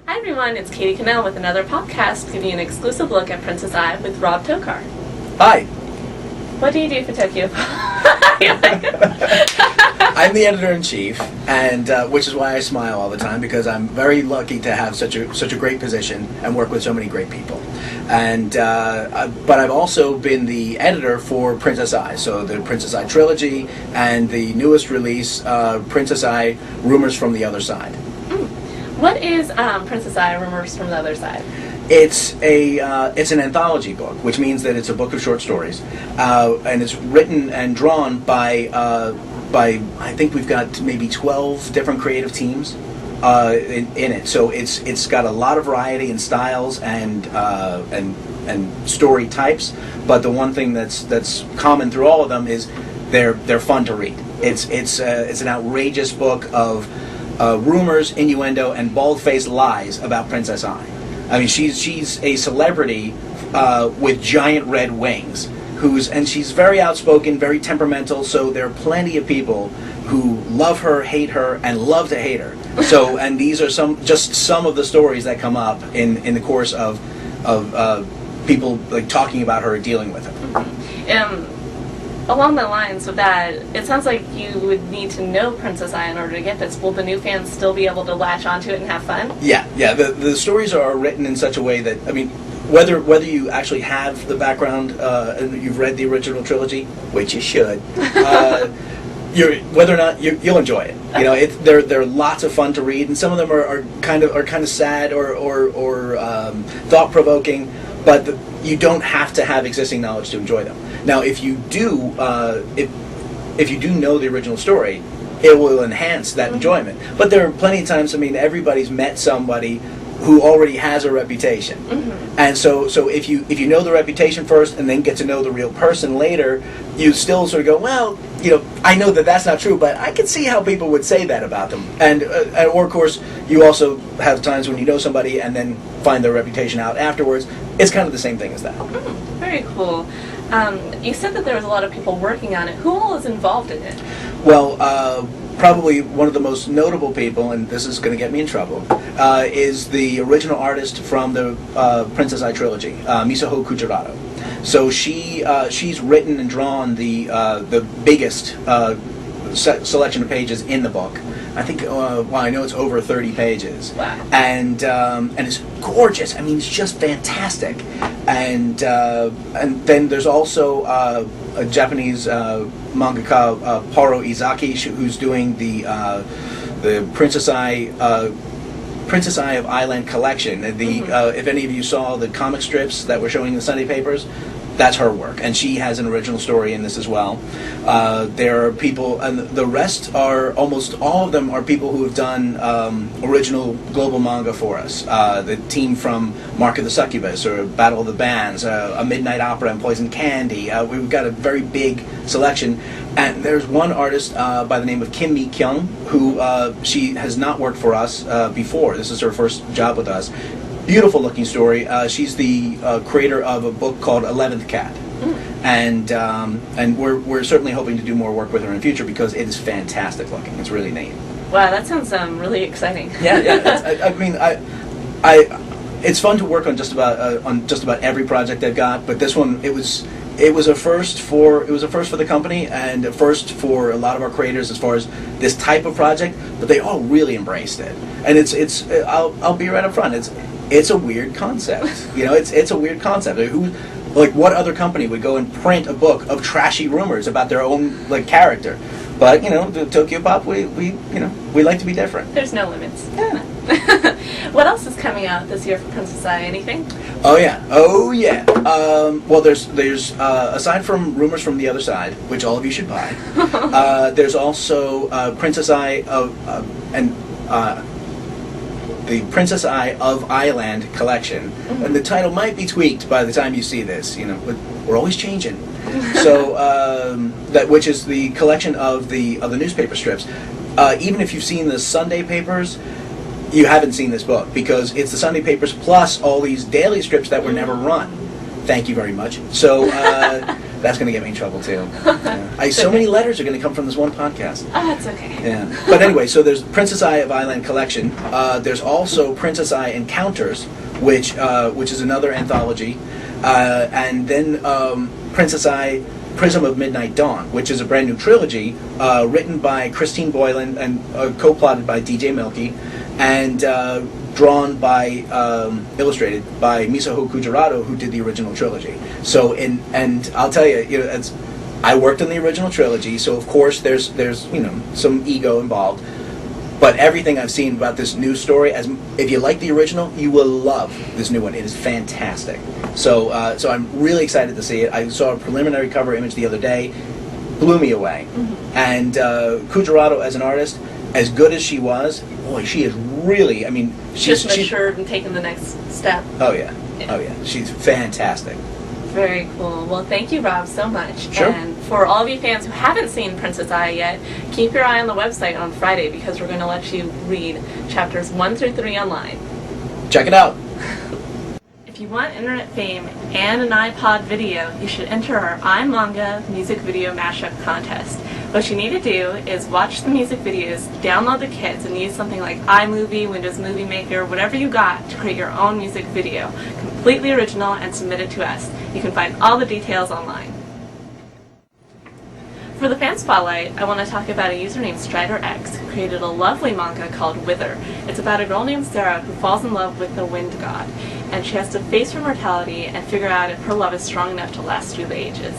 Hi everyone, it's Katie Cannell with another Popcast, giving you an exclusive look at Princess Ai with Rob Tokar. Hi. What do you do for Tokyopop? I'm the editor-in-chief, and which is why I smile all the time, because I'm very lucky to have such a great position and work with so many great people. And but I've also been the editor for Princess Ai, so the Princess Ai trilogy and the newest release, Princess Ai: Rumors from the Other Side. What is Princess Ai: Rumors from the Other Side? It's an anthology book, which means that it's a book of short stories, and it's written and drawn by I think we've got maybe 12 different creative teams in it. So it's got a lot of variety in styles and story types. But the one thing that's common through all of them is they're fun to read. It's an outrageous book of rumors, innuendo, and bald-faced lies about Princess Ai. I mean, she's a celebrity with giant red wings, and she's very outspoken, very temperamental. So there are plenty of people who love her, hate her, and love to hate her. So, and these are just some of the stories that come up in the course of people like talking about her or dealing with her. Along the lines of that, it sounds like you would need to know Princess Ai in order to get this. Will the new fans still be able to latch onto it and have fun? Yeah. The stories are written in such a way that, I mean, whether you actually have the background and you've read the original trilogy, which you should, whether or not you'll enjoy it. You know, they're lots of fun to read, and some of them are kind of sad or thought provoking, but you don't have to have existing knowledge to enjoy them. Now, if you do, if you do know the original story, it will enhance that enjoyment. But there are plenty of times. I mean, everybody's met somebody who already has a reputation, and so if you know the reputation first and then get to know the real person later, you still sort of go, well, you know, I know that that's not true, but I can see how people would say that about them. And or of course, you also have times when you know somebody and then find their reputation out afterwards. It's kind of the same thing as that. Very cool. You said that there was a lot of people working on it. Who all is involved in it? Well, probably one of the most notable people, and this is going to get me in trouble, is the original artist from the Princess Ai trilogy, Misaho Kuchirato. So she's written and drawn the biggest selection of pages in the book. I think, I know it's over 30 pages. Wow. And it's gorgeous. I mean, it's just fantastic. And then there's also a Japanese mangaka, Paro Izaki, who's doing the Princess Ai of Island collection. If any of you saw the comic strips that were showing in the Sunday papers, that's her work, and she has an original story in this as well. There are people, and the rest are, almost all of them are people who have done original global manga for us. The team from Mark of the Succubus, or Battle of the Bands, A Midnight Opera, and Poison Candy. We've got a very big selection. And there's one artist by the name of Kim Mi Kyung, who she has not worked for us before. This is her first job with us. Beautiful looking story. She's the creator of a book called 11th Cat, and we're certainly hoping to do more work with her in the future because it is fantastic looking. It's really neat. Wow, that sounds really exciting. Yeah. I mean, it's fun to work on just about every project they've got, but this one it was a first for the company and a first for a lot of our creators as far as this type of project. But they all really embraced it, and I'll be right up front. It's a weird concept. You know, it's a weird concept. What other company would go and print a book of trashy rumors about their own character? But the Tokyopop, we like to be different. There's no limits. Yeah. What else is coming out this year for Princess Ai? Anything? Oh yeah. Well, there's aside from Rumors from the Other Side, which all of you should buy. There's also Princess Ai the Princess Ai of Island collection, and the title might be tweaked by the time you see this. But we're always changing. So which is the collection of the newspaper strips. Even if you've seen the Sunday papers, you haven't seen this book because it's the Sunday papers plus all these daily strips that were never run. Thank you very much. So That's going to get me in trouble too. So many letters are going to come from this one podcast. Oh, that's okay. Yeah. But anyway, so there's Princess Eye of Island collection. There's also Princess Eye Encounters, which is another anthology, and then Princess Eye Prism of Midnight Dawn, which is a brand new trilogy written by Christine Boylan and co-plotted by DJ Milky, and drawn by illustrated by Misaho Kujirato, who did the original trilogy. So, and I'll tell you, I worked on the original trilogy, so of course there's some ego involved. But everything I've seen about this new story, if you like the original, you will love this new one. It is fantastic. So I'm really excited to see it. I saw a preliminary cover image the other day, blew me away. Mm-hmm. And Kujirato as an artist, as good as she was, boy, she is really. I mean, she's matured and taken the next step. Oh yeah, oh yeah, she's fantastic. Very cool. Well, thank you, Rob, so much. Sure. And for all of you fans who haven't seen Princess Eye yet, keep your eye on the website on Friday because we're going to let you read chapters 1 through 3 online. Check it out. If you want internet fame and an iPod video, you should enter our iManga music video mashup contest. What you need to do is watch the music videos, download the kits, and use something like iMovie, Windows Movie Maker, whatever you got to create your own music video. Completely original and submit it to us. You can find all the details online. For the fan spotlight, I want to talk about a user named StriderX who created a lovely manga called Wither. It's about a girl named Sarah who falls in love with the wind god, and she has to face her mortality and figure out if her love is strong enough to last through the ages.